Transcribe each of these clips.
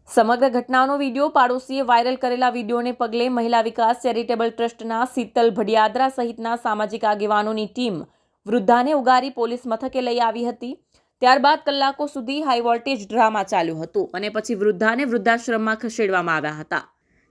સમગ્ર ઘટનાનો video પાડોશીએ viral કરેલા વિડીયોને પગલે મહિલા વિકાસ ચેરિટેબલ ટ્રસ્ટના શીતલ ભડિયાદરા સહિતના સામાજિક આગેવાનોની ટીમ વૃદ્ધાને ઉગારી પોલીસ મથકે લઈ આવી હતી। ત્યારબાદ કલાકો સુધી હાઈ વોલ્ટેજ ડ્રામા ચાલ્યો હતો અને પછી વૃદ્ધાને વૃદ્ધાશ્રમમાં ખસેડવામાં આવ્યા હતા,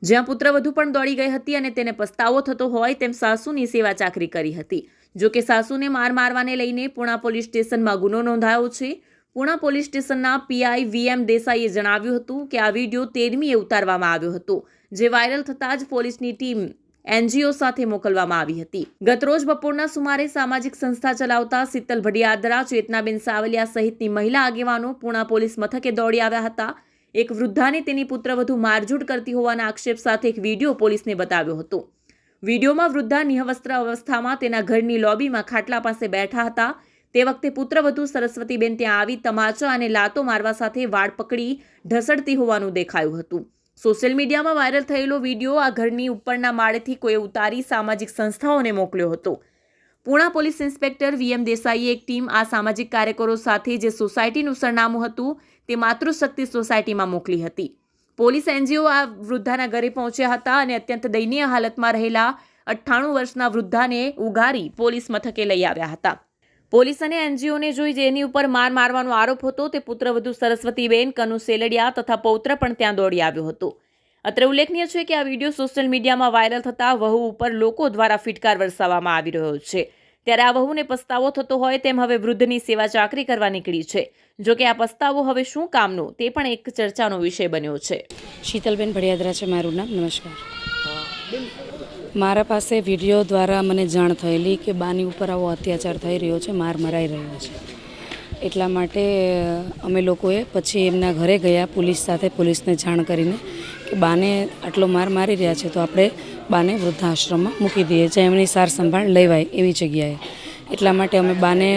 જ્યાં પુત્રવધુ પણ દોડી ગઈ હતી અને તેને પસ્તાવો થતો હોય તેમ સાસુની સેવા ચાકરી કરી હતી। જો કે સાસુને મારવાને લઈને પૂણા પોલીસ સ્ટેશનમાં ગુનો નોંધાયો છે। પૂણા પોલીસ સ્ટેશનના પીઆઈ વીએમ દેસાઈએ જણાવ્યું હતું કે આ વિડીયો 13મીએ ઉતારવામાં આવ્યો હતો, જે વાયરલ થતાં જ પોલીસની ટીમ એનજીઓ સાથે મોકલવામાં આવી હતી। ગતરોજ બપોરના સુમારે સામાજિક સંસ્થા ચલાવતા શીતલ ભડિયાદરા, ચેતનાબેન સાવલિયા સહિતની મહિલા આગેવાનો પૂણા પોલીસ મથકે દોડી આવ્યા હતા। એક વૃદ્ધાને તેની પુત્રવધુ મારઝૂડ કરતી હોવાના આક્ષેપ સાથે એક વિડીયો પોલીસને બતાવ્યો હતો। વિડીયોમાં વૃદ્ધા નિઃવસ્ત્ર અવસ્થામાં તેના ઘરની લોબીમાં ખાટલા પાસે બેઠા હતા। તે વખતે પુત્રવધુ સરસ્વતીબેન ત્યાં આવી તમાચા અને લાતો મારવા સાથે વાળ પકડી ઢસડતી હોવાનું દેખાયું હતું। સોશિયલ મીડિયામાં વાયરલ થયેલો વિડીયો આ ઘરની ઉપરના માળેથી કોઈએ ઉતારી સામાજિક સંસ્થાઓને મોકલ્યો હતો। પૂણા પોલીસ ઇન્સ્પેક્ટર વીએમ દેસાઈએ એક ટીમ આ સામાજિક કાર્યકરો સાથે જે સોસાયટીનું સરનામું હતું તે માતૃશક્તિ સોસાયટીમાં મોકલી હતી। પોલીસ એનજીઓ આ વૃદ્ધાના ઘરે પહોંચ્યા હતા અને અત્યંત દયનીય હાલતમાં રહેલા 98 વર્ષના વૃદ્ધાને ઉગારી પોલીસ મથકે લઈ આવ્યા હતા। પોલીસ અને એનજીઓને જોઈ જેની ઉપર મારવાનો આરોપ હતો તે પુત્રવધુ સરસ્વતીબેન, કનુ સેલડિયા તથા પૌત્ર પણ ત્યાં દોડી આવ્યો હતો। અત્રે ઉલ્લેખનીય છે કે આ વિડીયો સોશિયલ મીડિયામાં વાયરલ થતાં વહુ ઉપર લોકો દ્વારા ફિટકાર વરસાવવામાં આવી રહ્યો છે। ત્યારે આ વહુને પસ્તાવો થતો હોય તેમ હવે વૃદ્ધની સેવા ચાકરી કરવા નીકળી છે। જો કે આ પસ્તાવો હવે શું કામનો તે પણ એક ચર્ચાનો વિષય બન્યો છે। શીતલબેન ભડિયાદરા છે મારું નામ। નમસ્કાર। મારા પાસે વિડીયો દ્વારા મને જાણ થયેલી કે બાની ઉપર આવો અત્યાચાર થઈ રહ્યો છે, માર મરાઈ રહ્યો છે। એટલા માટે અમે લોકોએ પછી એમના ઘરે ગયા પોલીસ સાથે, પોલીસને જાણ કરીને કે બાને આટલો માર મારી રહ્યા છે તો આપણે બાને વૃદ્ધાશ્રમમાં મૂકી દઈએ, જ્યાં એમની સાર સંભાળ લેવાય એવી જગ્યાએ। એટલા માટે અમે બાને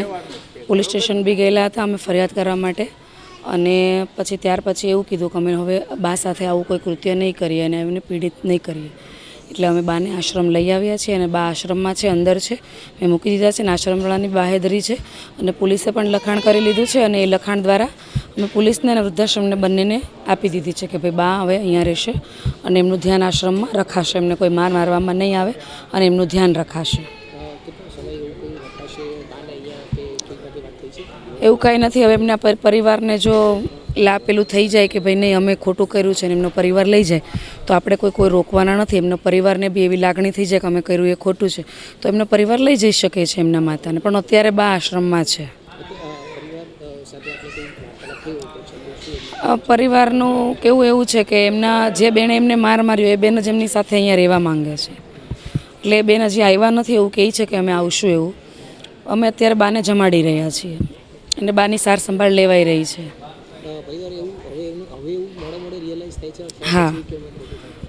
પોલીસ સ્ટેશન બી ગયેલા હતા અમે ફરિયાદ કરવા માટે, અને પછી ત્યાર પછી એવું કીધું કે અમે હવે બા સાથે આવું કોઈ કૃત્ય નહીં કરીએ અને એમને પીડિત નહીં કરીએ। એટલે અમે બાને આશ્રમ લઈ આવ્યા છીએ અને બા આશ્રમમાં છે, અંદર છે, મેં મૂકી દીધા છે અને આશ્રમવાળાની બાહેધરી છે અને પોલીસે પણ લખાણ કરી લીધું છે અને એ લખાણ દ્વારા અમે પોલીસને અને વૃદ્ધાશ્રમને બંનેને આપી દીધી છે કે ભાઈ બા હવે અહીંયા રહેશે અને એમનું ધ્યાન આશ્રમમાં રખાશે, એમને કોઈ મારવામાં નહીં આવે અને એમનું ધ્યાન રખાશે। એવું કાંઈ નથી। હવે એમના પરિવારને જો પેલું થઈ જાય કે ભાઈ નહીં અમે ખોટું કર્યું છે ને એમનો પરિવાર લઈ જાય તો આપણે કોઈ રોકવાના નથી। એમનો પરિવારને બી એવી લાગણી થઈ જાય કે અમે કર્યું એ ખોટું છે તો એમનો પરિવાર લઈ જઈ શકે છે એમના માતાને, પણ અત્યારે બા આશ્રમમાં છે। પરિવારનું કેવું એવું છે કે એમના જે બેને એમને માર્યો એ બેન જ એમની સાથે અહીંયા રહેવા માંગે છે, એટલે એ બેન હજી આવ્યા નથી એવું કહે છે કે અમે આવશું એવું। અમે અત્યારે બાને જમાડી રહ્યા છીએ અને બાની સાર સંભાળ લેવાઈ રહી છે।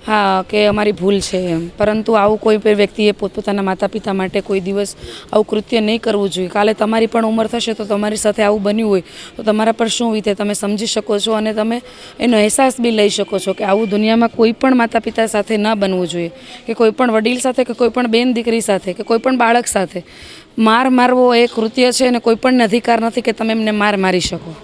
હા કે અમારી ભૂલ છે એમ, પરંતુ આવું કોઈ પણ વ્યક્તિએ પોતપોતાના માતા પિતા માટે કોઈ દિવસ આવું કૃત્ય નહીં કરવું જોઈએ। કાલે તમારી પણ ઉંમર થશે તો તમારી સાથે આવું બન્યું હોય તો તમારા પર શું વીતે તમે સમજી શકો છો અને તમે એનો અહેસાસ બી લઈ શકો છો કે આવું દુનિયામાં કોઈ પણ માતા પિતા સાથે ન બનવું જોઈએ, કે કોઈ પણ વડીલ સાથે, કે કોઈ પણ બેન દીકરી સાથે, કે કોઈ પણ બાળક સાથે મારવો એ કૃત્ય છે અને કોઈ પણ અધિકાર નથી કે તમે એમને મારી શકો।